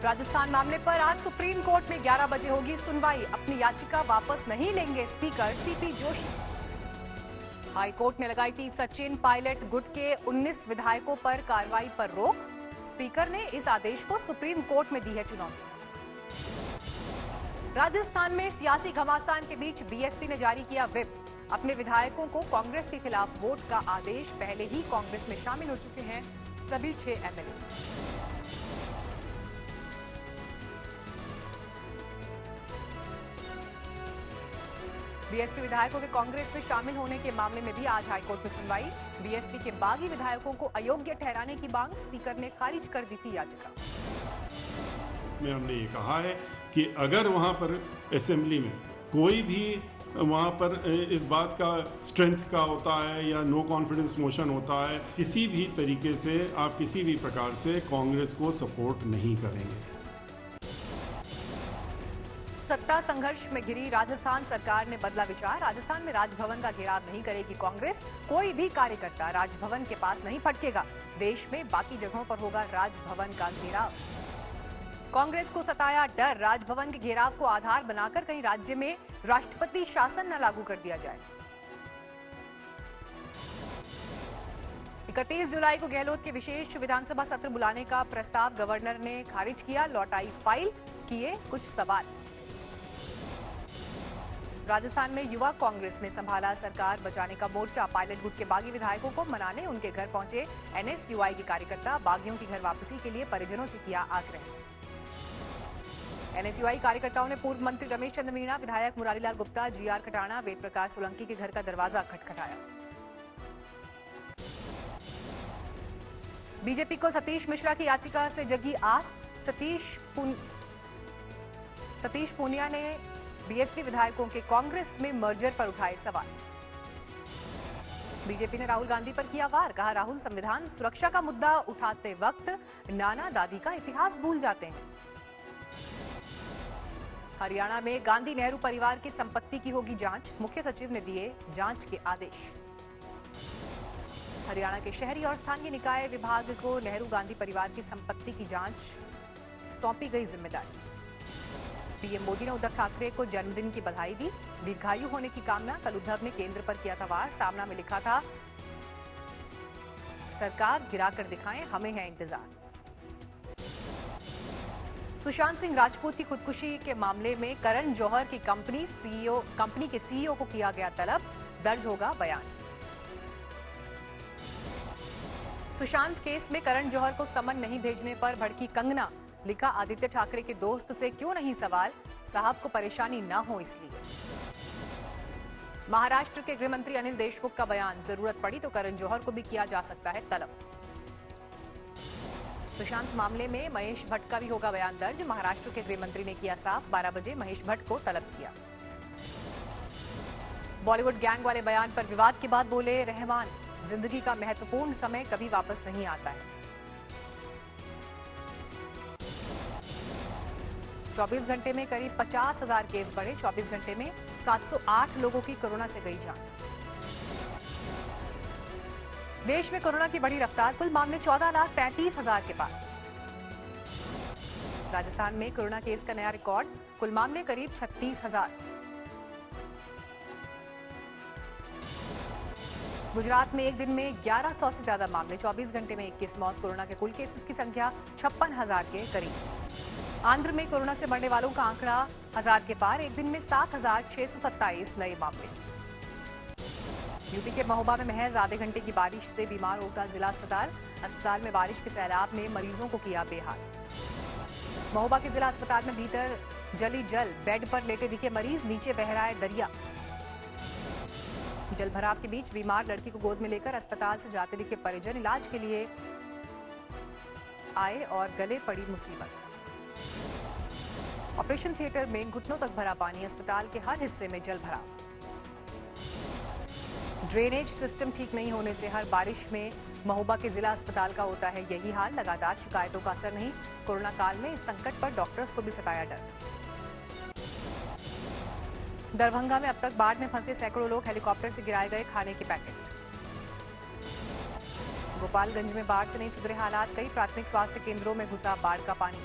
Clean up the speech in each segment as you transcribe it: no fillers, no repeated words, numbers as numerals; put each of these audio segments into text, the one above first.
राजस्थान मामले पर आज सुप्रीम कोर्ट में 11 बजे होगी सुनवाई। अपनी याचिका वापस नहीं लेंगे speaker CP Joshi. High court ने लगाई थी सचिन पायलट गुट के 19 विधायकों पर कार्रवाई पर रोक। स्पीकर ने इस आदेश को सुप्रीम कोर्ट में दी है चुनौती। राजस्थान में सियासी घमासान के बीच बीएसपी ने जारी किया व्हिप। अपने विधायकों को कांग्रेस के खिलाफ वोट का आदेश। पहले ही कांग्रेस में शामिल हो चुके हैं सभी 6 एमएलए। बीएसपी विधायकों के कांग्रेस में शामिल होने के मामले में भी आज हाईकोर्ट में सुनवाई। बीएसपी के बागी विधायकों को अयोग्य ठहराने की मांग स्पीकर ने खारिज कर दी थी याचिका में। हमने ये कहा है कि अगर वहां पर असेंबली में कोई भी वहां पर इस बात का स्ट्रेंथ का होता है या नो कॉन्फिडेंस मोशन होता है, किसी भी तरीके से आप किसी भी प्रकार से कांग्रेस को सपोर्ट नहीं करेंगे। सत्ता संघर्ष में घिरी राजस्थान सरकार ने बदला विचार। राजस्थान में राजभवन का घेराव नहीं करेगी कांग्रेस। कोई भी कार्यकर्ता राजभवन के पास नहीं फटकेगा। देश में बाकी जगहों पर होगा राजभवन का घेराव। कांग्रेस को सताया डर। राजभवन के घेराव को आधार बनाकर कहीं राज्य में राष्ट्रपति शासन न लागू कर दिया जाए। 31 जुलाई को गहलोत के विशेष विधानसभा सत्र बुलाने का प्रस्ताव गवर्नर ने खारिज किया। लौटाई फाइल, किए कुछ सवाल। राजस्थान में युवा कांग्रेस ने संभाला सरकार बचाने का मोर्चा। पायलट गुट के बागी विधायकों को मनाने उनके घर पहुंचे एनएसयूआई के कार्यकर्ता। बागियों की घर वापसी के लिए परिजनों से किया आग्रह। एनएसयूआई कार्यकर्ताओं ने पूर्व मंत्री रमेश चंद्र मीणा, विधायक मुरारीलाल गुप्ता, जीआर खटाणा, वेद प्रकाश सोलंकी के घर का दरवाजा खटखटाया। बीजेपी को सतीश मिश्रा की याचिका से जगी आस। सतीश पूनिया ने बीएसपी विधायकों के कांग्रेस में मर्जर पर उठाए सवाल। बीजेपी ने राहुल गांधी पर किया वार। कहा, राहुल संविधान सुरक्षा का मुद्दा उठाते वक्त नाना दादी का इतिहास भूल जाते हैं। हरियाणा में गांधी नेहरू परिवार की संपत्ति की होगी जांच। मुख्य सचिव ने दिए जांच के आदेश। हरियाणा के शहरी और स्थानीय निकाय विभाग को नेहरू गांधी परिवार की संपत्ति की जांच सौंपी गई जिम्मेदारी। पीएम मोदी ने उद्धव ठाकरे को जन्मदिन की बधाई दी। दीर्घायु होने की कामना। कल उद्धव ने केंद्र पर किया था वार। सामना में लिखा था, सरकार गिराकर दिखाएं, हमें है इंतजार। सुशांत सिंह राजपूत की खुदकुशी के मामले में करण जौहर की कंपनी के सीईओ को किया गया तलब। दर्ज होगा बयान। सुशांत केस में करण जौहर को समन नहीं भेजने पर भड़की कंगना। लिखा, आदित्य ठाकरे के दोस्त से क्यों नहीं सवाल, साहब को परेशानी ना हो इसलिए। महाराष्ट्र के गृह मंत्री अनिल देशमुख का बयान, जरूरत पड़ी तो करण जौहर को भी किया जा सकता है तलब। सुशांत मामले में महेश भट्ट का भी होगा बयान दर्ज। महाराष्ट्र के गृह मंत्री ने किया साफ, 12 बजे महेश भट्ट को तलब किया। बॉलीवुड गैंग वाले बयान पर विवाद के बाद बोले रहमान, जिंदगी का महत्वपूर्ण समय कभी वापस नहीं आता है। 24 घंटे में करीब 50,000 केस बढ़े। 24 घंटे में 708 लोगों की कोरोना से गई जान। देश में कोरोना की बढ़ी रफ्तार। कुल मामले 14,35,000 के पार। राजस्थान में कोरोना केस का नया रिकॉर्ड। कुल मामले करीब 36,000। गुजरात में एक दिन में 1100 से ज्यादा मामले। 24 घंटे में 21 मौत। कोरोना के कुल केसेस की संख्या 56,000 के करीब। आंध्र में कोरोना से मरने वालों का आंकड़ा 1000 के पार। एक दिन में 7,627 नए मामले। यूपी के महोबा में महज आधे घंटे की बारिश से बीमार हो उठा जिला अस्पताल में बारिश के सैलाब ने मरीजों को किया बेहाल। महोबा के जिला अस्पताल में भीतर जली जल। बेड पर लेटे दिखे मरीज, नीचे बह रहा है दरिया। जलभराव के बीच बीमार लड़की को गोद में लेकर अस्पताल से जाते दिखे परिजन। इलाज के लिए आए और गले पड़ी मुसीबत। ऑपरेशन थिएटर में घुटनों तक भरा पानी। अस्पताल के हर हिस्से में जल भराव। ड्रेनेज सिस्टम ठीक नहीं होने से हर बारिश में महोबा के जिला अस्पताल का होता है यही हाल। लगातार शिकायतों का असर नहीं। कोरोना काल में इस संकट पर डॉक्टर्स को भी सताया डर। दरभंगा में अब तक बाढ़ में फंसे सैकड़ों लोग। हेलीकॉप्टर से गिराए गए खाने के पैकेट। गोपालगंज में बाढ़ से नहीं सुधरे हालात। कई प्राथमिक स्वास्थ्य केंद्रों में घुसा बाढ़ का पानी।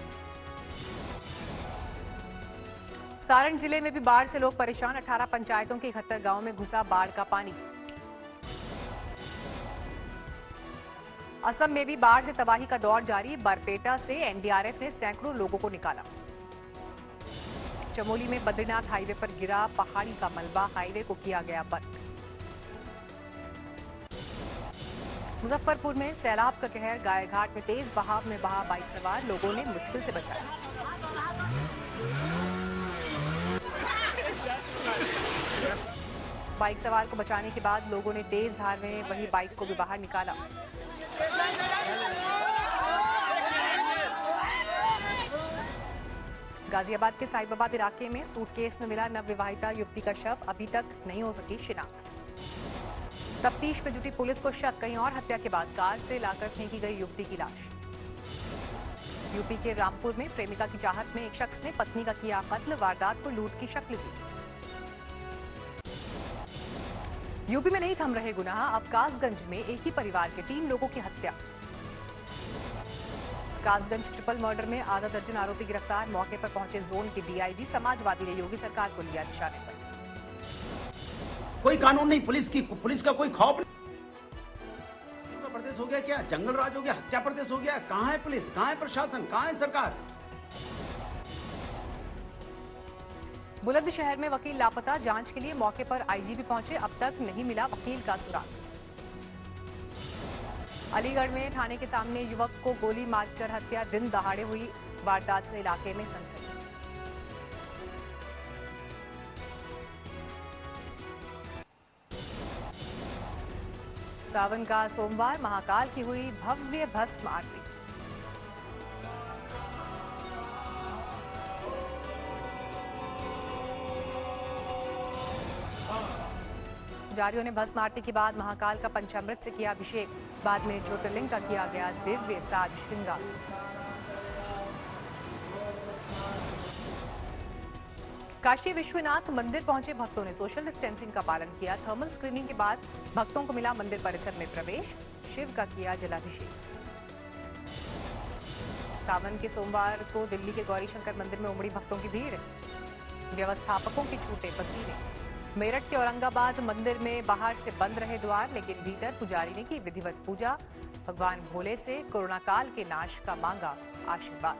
सारण जिले में भी बाढ़ से लोग परेशान। 18 पंचायतों के 71 गांवों में घुसा बाढ़ का पानी। असम में भी बाढ़ से तबाही का दौर जारी। बरपेटा से एनडीआरएफ ने सैकड़ों लोगों को निकाला। चमोली में बद्रीनाथ हाईवे पर गिरा पहाड़ी का मलबा, हाईवे को किया गया बंद। मुजफ्फरपुर में सैलाब का कहर। गायघाट में तेज बहाव में बहा बाइक सवार, लोगों ने मुश्किल से बचाया। बाइक सवार को बचाने के बाद लोगों ने तेज धार में वही बाइक को भी बाहर निकाला। गाजियाबाद के साहिबाबाद इलाके में सूटकेस में मिला नवविवाहिता युवती का शव, अभी तक नहीं हो सकी शिनाख्त। तफ्तीश में जुटी पुलिस को शक, कहीं और हत्या के बाद कार से लाकर फेंकी गई युवती की लाश। यूपी के रामपुर में प्रेमिका की चाहत में एक शख्स ने पत्नी का किया कत्ल, वारदात को लूट की शक्ल दी। यूपी में नहीं थम रहे गुनाह, अब कासगंज में एक ही परिवार के 3 लोगों की हत्या। कासगंज ट्रिपल मर्डर में आधा दर्जन आरोपी गिरफ्तार। मौके पर पहुंचे जोन के डीआईजी। समाजवादी ने योगी सरकार को लिया निशाने पर। कोई कानून नहीं, पुलिस का कोई खौफ नहीं। प्रदेश हो गया क्या? जंगल राज हो गया? हत्या प्रदेश हो गया? कहां है पुलिस? कहां है प्रशासन? कहां है सरकार? बुलंदशहर में वकील लापता। जांच के लिए मौके पर आईजीपी पहुंचे, अब तक नहीं मिला वकील का सुराग। अलीगढ़ में थाने के सामने युवक को गोली मारकर हत्या, दिन दहाड़े हुई वारदात से इलाके में सनसनी। सावन का सोमवार, महाकाल की हुई भव्य भस्म आरती। पुजारियों ने भस्म आरती के बाद महाकाल का पंचामृत से किया अभिषेक। बाद में ज्योतिर्लिंग का किया गया दिव्य साज श्रृंगार। काशी विश्वनाथ मंदिर पहुंचे भक्तों ने सोशल डिस्टेंसिंग का पालन किया। थर्मल स्क्रीनिंग के बाद भक्तों को मिला मंदिर परिसर में प्रवेश। शिव का किया जलाभिषेक। सावन के सोमवार को दिल्ली के गौरीशंकर मंदिर में उमड़ी भक्तों की भीड़। व्यवस्थापकों की छूटे पसीने। मेरठ के औरंगाबाद मंदिर में बाहर से बंद रहे द्वार, लेकिन भीतर पुजारी ने की विधिवत पूजा। भगवान भोले से कोरोना काल के नाश का मांगा आशीर्वाद।